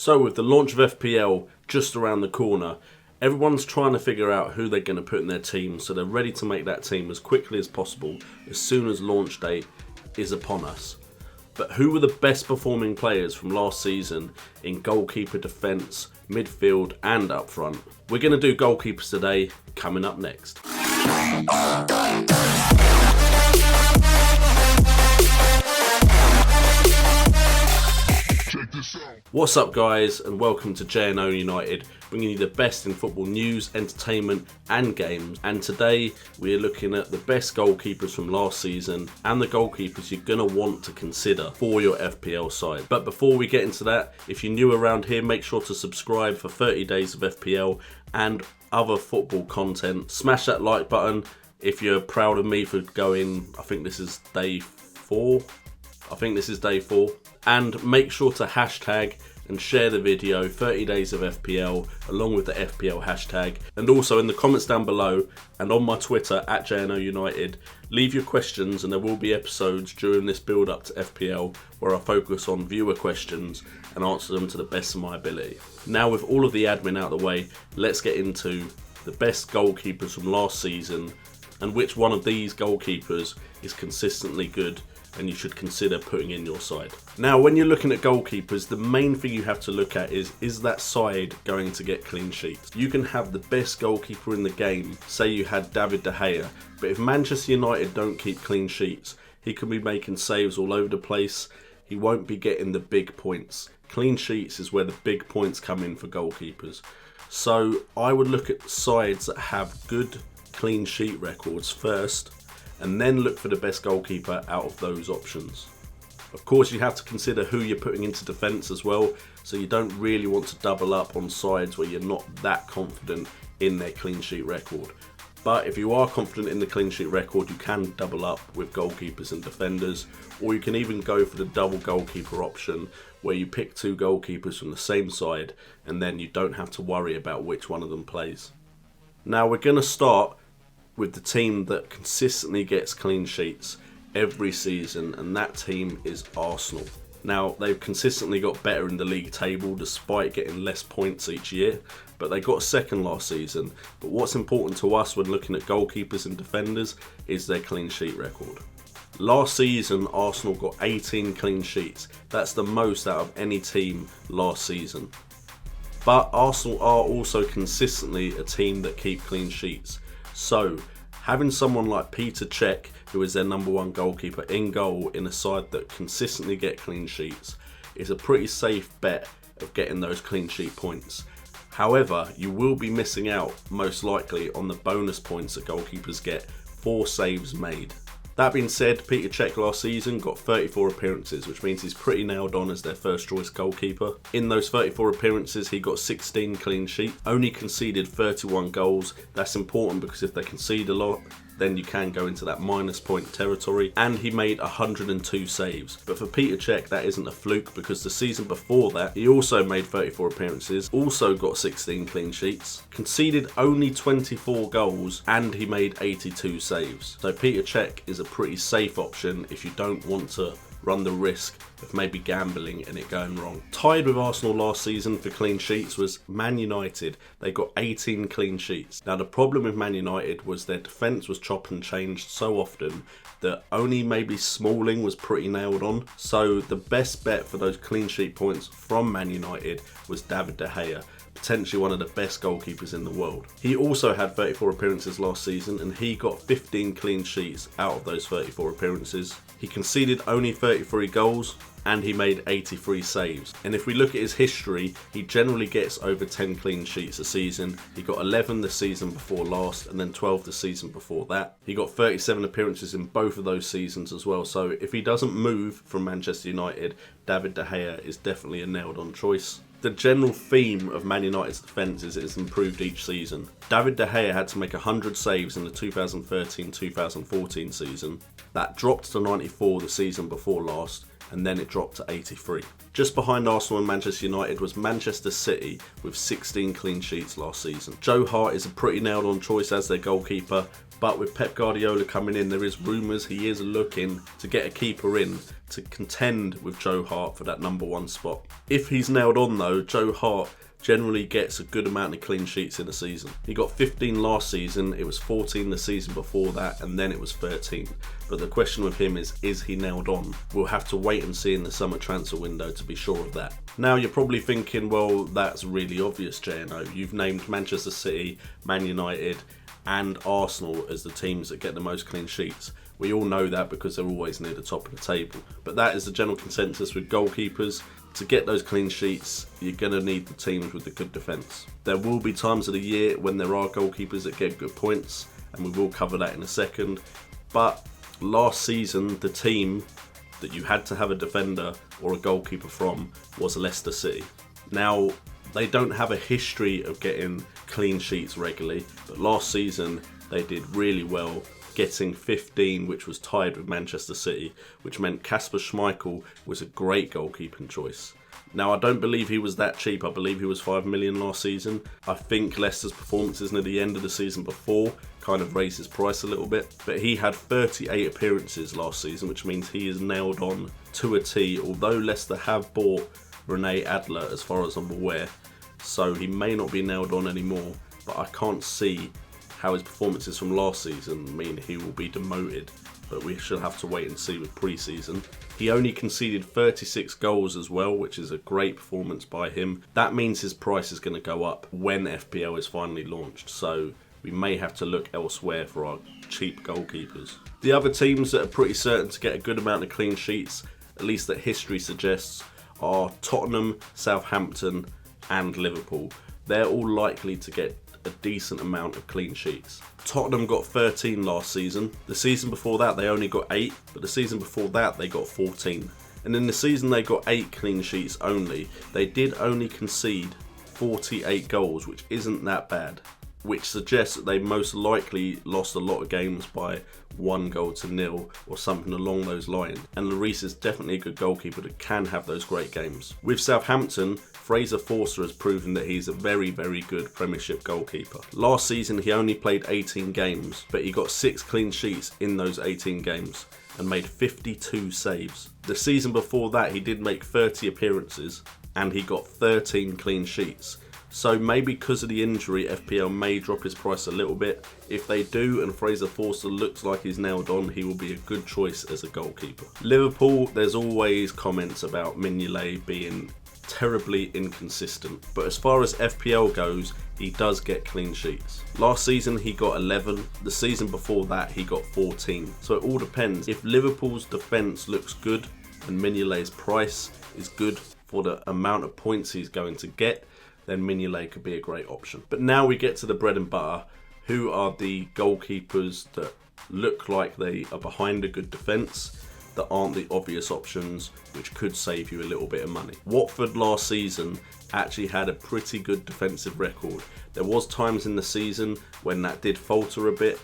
So with the launch of FPL just around the corner, everyone's trying to figure out who they're going to put in their team, so they're ready to make that team as quickly as possible as soon as launch date is upon us. But who were the best performing players from last season in goalkeeper, defence, midfield and up front? We're going to do goalkeepers today, coming up next. What's up guys, and welcome to JNO United, bringing you the best in football news, entertainment and games. And today we are looking at the best goalkeepers from last season and the goalkeepers you're going to want to consider for your FPL side. But before we get into that, if you're new around here, make sure to subscribe for 30 days of FPL and other football content. Smash that like button if you're proud of me for going, I think this is day 4. And make sure to hashtag and share the video 30 days of FPL along with the FPL hashtag. And also in the comments down below and on my Twitter at JNO United, leave your questions, and there will be episodes during this build up to FPL where I focus on viewer questions and answer them to the best of my ability. Now with all of the admin out of the way, let's get into the best goalkeepers from last season and which one of these goalkeepers is consistently good and you should consider putting in your side. Now when you're looking at goalkeepers, the main thing you have to look at is that side going to get clean sheets? You can have the best goalkeeper in the game, say you had David De Gea, but if Manchester United don't keep clean sheets, he can be making saves all over the place, he won't be getting the big points. Clean sheets is where the big points come in for goalkeepers. So I would look at sides that have good clean sheet records first, and then look for the best goalkeeper out of those options. Of course, you have to consider who you're putting into defence as well, so you don't really want to double up on sides where you're not that confident in their clean sheet record. But if you are confident in the clean sheet record, you can double up with goalkeepers and defenders, or you can even go for the double goalkeeper option where you pick 2 goalkeepers from the same side and then you don't have to worry about which one of them plays. Now we're going to start with the team that consistently gets clean sheets every season, and that team is Arsenal. Now they've consistently got better in the league table despite getting less points each year, but they got second last season. But what's important to us when looking at goalkeepers and defenders is their clean sheet record. Last season Arsenal got 18 clean sheets. That's the most out of any team last season. But Arsenal are also consistently a team that keep clean sheets. So, having someone like Cech, who is their #1 goalkeeper, in goal in a side that consistently get clean sheets, is a pretty safe bet of getting those clean sheet points. However, you will be missing out, most likely, on the bonus points that goalkeepers get for saves made. That being said, Cech last season got 34 appearances, which means he's pretty nailed on as their first choice goalkeeper. In those 34 appearances, he got 16 clean sheets, only conceded 31 goals. That's important because if they concede a lot, then you can go into that minus point territory. And he made 102 saves. But for Cech, that isn't a fluke, because the season before that, he also made 34 appearances, also got 16 clean sheets, conceded only 24 goals, and he made 82 saves. So Cech is a pretty safe option if you don't want to run the risk of maybe gambling and it going wrong. Tied with Arsenal last season for clean sheets was Man United. They got 18 clean sheets. Now the problem with Man United was their defence was chopped and changed so often that only maybe Smalling was pretty nailed on. So the best bet for those clean sheet points from Man United was David De Gea, potentially one of the best goalkeepers in the world. He also had 34 appearances last season and he got 15 clean sheets out of those 34 appearances. He conceded only 33 goals and he made 83 saves. And if we look at his history, he generally gets over 10 clean sheets a season. He got 11 the season before last and then 12 the season before that. He got 37 appearances in both of those seasons as well. So if he doesn't move from Manchester United, David De Gea is definitely a nailed on choice. The general theme of Man United's defence is it's improved each season. David De Gea had to make 100 saves in the 2013-2014 season. That dropped to 94 the season before last, and then it dropped to 83. Just behind Arsenal and Manchester United was Manchester City with 16 clean sheets last season. Joe Hart is a pretty nailed on choice as their goalkeeper, But with Pep Guardiola coming in, there is rumours he is looking to get a keeper in to contend with Joe Hart for that number 1 spot. If he's nailed on though, Joe Hart generally gets a good amount of clean sheets in a season. He got 15 last season, it was 14 the season before that, and then it was 13. But the question with him is he nailed on? We'll have to wait and see in the summer transfer window to be sure of that. Now you're probably thinking, well, that's really obvious, JNO. You've named Manchester City, Man United and Arsenal as the teams that get the most clean sheets. We all know that because they're always near the top of the table. But that is the general consensus with goalkeepers. To get those clean sheets, you're going to need the teams with the good defence. There will be times of the year when there are goalkeepers that get good points, and we will cover that in a second. But last season, the team that you had to have a defender or a goalkeeper from was Leicester City. Now, they don't have a history of getting clean sheets regularly, but last season they did really well, getting 15, which was tied with Manchester City, which meant Kasper Schmeichel was a great goalkeeping choice. Now, I don't believe he was that cheap. I believe he was 5 million last season. I think Leicester's performances near the end of the season before kind of raised his price a little bit. But he had 38 appearances last season, which means he is nailed on to a T, although Leicester have bought Rene Adler, as far as I'm aware. So he may not be nailed on anymore, but I can't see how his performances from last season mean he will be demoted, but we shall have to wait and see with pre-season. He only conceded 36 goals as well, which is a great performance by him. That means his price is going to go up when FPL is finally launched, so we may have to look elsewhere for our cheap goalkeepers. The other teams that are pretty certain to get a good amount of clean sheets, at least that history suggests, are Tottenham, Southampton and Liverpool. They're all likely to get a decent amount of clean sheets. Tottenham got 13 last season. The season before that they only got 8, but the season before that they got 14. And in the season they got 8 clean sheets only, they did only concede 48 goals, which isn't that bad, which suggests that they most likely lost a lot of games by 1-0 or something along those lines. And Lloris is definitely a good goalkeeper that can have those great games. With Southampton, Fraser Forster has proven that he's a very, very good Premiership goalkeeper. Last season he only played 18 games, but he got 6 clean sheets in those 18 games and made 52 saves. The season before that he did make 30 appearances and he got 13 clean sheets. So maybe because of the injury, FPL may drop his price a little bit. If they do and Fraser Forster looks like he's nailed on, he will be a good choice as a goalkeeper. Liverpool, there's always comments about Mignolet being terribly inconsistent, but as far as FPL goes, he does get clean sheets. Last season he got 11, the season before that he got 14. So it all depends. If Liverpool's defence looks good and Mignolet's price is good for the amount of points he's going to get, then Mignolet could be a great option. But now we get to the bread and butter. Who are the goalkeepers that look like they are behind a good defence, that aren't the obvious options, which could save you a little bit of money? Watford last season actually had a pretty good defensive record. There was times in the season when that did falter a bit,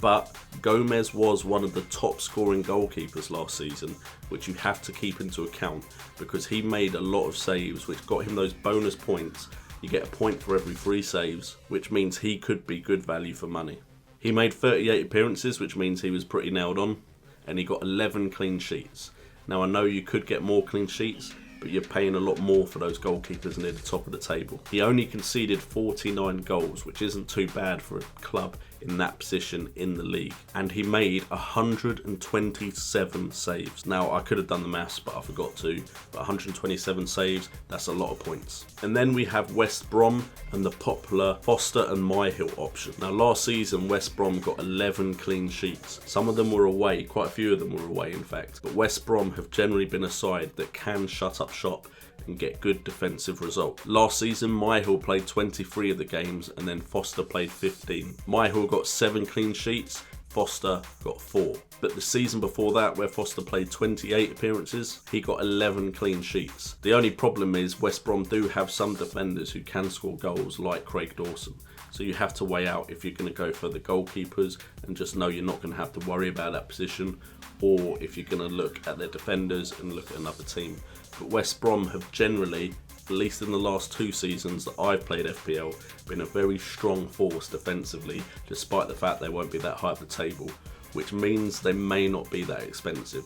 but Gomes was one of the top scoring goalkeepers last season, which you have to keep into account because he made a lot of saves, which got him those bonus points. You get a point for every 3 saves, which means he could be good value for money. He made 38 appearances, which means he was pretty nailed on, and he got 11 clean sheets. Now I know you could get more clean sheets, but you're paying a lot more for those goalkeepers near the top of the table. He only conceded 49 goals, which isn't too bad for a club in that position in the league. And he made 127 saves. Now, I could have done the maths, but I forgot to. But 127 saves, that's a lot of points. And then we have West Brom and the popular Foster and Schmeichel option. Now, last season, West Brom got 11 clean sheets. Some of them were away, quite a few of them were away, in fact. But West Brom have generally been a side that can shut up shop and get good defensive results. Last season, Schmeichel played 23 of the games and then Foster played 15. Schmeichel got 7 clean sheets, Foster got 4. But the season before that, where Foster played 28 appearances, he got 11 clean sheets. The only problem is West Brom do have some defenders who can score goals, like Craig Dawson. So you have to weigh out if you're going to go for the goalkeepers and just know you're not going to have to worry about that position, or if you're going to look at their defenders and look at another team. But West Brom have generally, least in the last 2 seasons that I've played FPL, been a very strong force defensively, despite the fact they won't be that high up the table, which means they may not be that expensive.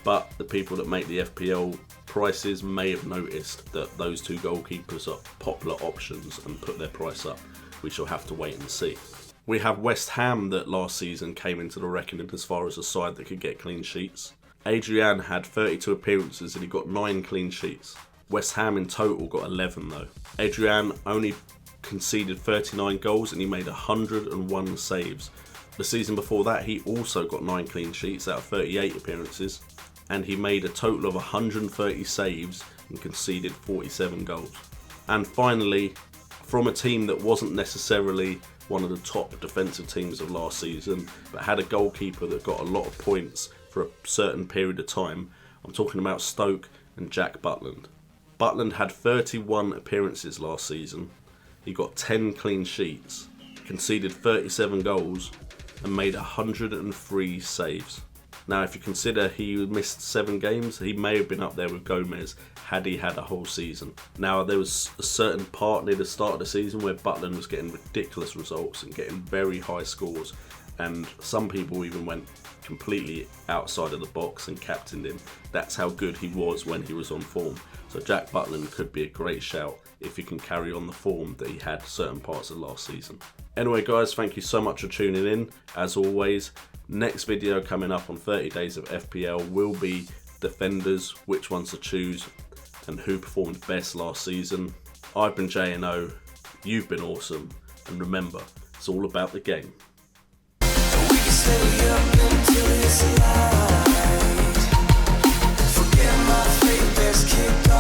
But the people that make the FPL prices may have noticed that those 2 goalkeepers are popular options and put their price up. We shall have to wait and see. We have West Ham that last season came into the reckoning as far as a side that could get clean sheets. Adrian had 32 appearances and he got 9 clean sheets. West Ham in total got 11 though. Adrian only conceded 39 goals and he made 101 saves. The season before that he also got 9 clean sheets out of 38 appearances, and he made a total of 130 saves and conceded 47 goals. And finally, from a team that wasn't necessarily one of the top defensive teams of last season, but had a goalkeeper that got a lot of points for a certain period of time, I'm talking about Stoke and Jack Butland. Butland had 31 appearances last season. He got 10 clean sheets, conceded 37 goals and made 103 saves. Now if you consider he missed 7 games, he may have been up there with Gomes had he had a whole season. Now there was a certain part near the start of the season where Butland was getting ridiculous results and getting very high scores, and some people even went completely outside of the box and captained him. That's how good he was when he was on form. So Jack Butland could be a great shout if he can carry on the form that he had certain parts of last season. Anyway guys, thank you so much for tuning in. As always, next video coming up on 30 Days of FPL will be defenders, which ones to choose and who performed best last season. I've been JNO, you've been awesome, and remember, it's all about the game. Stay up until it's light. Forget my fate, there's kick.